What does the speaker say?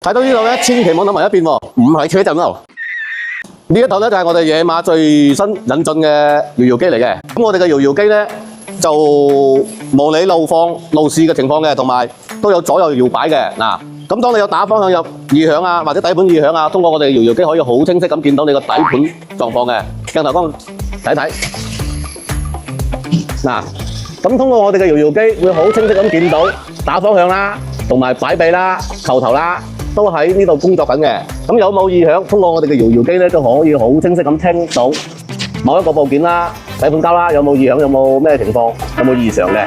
睇到呢度咧，千祈唔好諗埋一邊喎，唔係車震喎。呢一台咧就係我哋野馬最新引進嘅搖搖機嚟嘅。咁我哋嘅搖搖機咧就模擬路況、路試嘅情況嘅，同埋都有左右搖擺嘅。嗱，咁當你有打方向入異響啊，或者底盤異響啊，通過我哋搖搖機可以好清晰咁見到你個底盤狀況嘅。鏡頭幫睇睇。嗱，咁通過我哋嘅搖搖機會好清晰咁見到打方向啦，同埋擺臂啦、球頭啦，都喺呢度工作緊嘅。咁有冇異響？通過我哋嘅搖搖機咧，都可以好清晰咁聽到某一個部件啦、底盤膠啦，有冇異響，有冇咩情況，有冇異常嘅。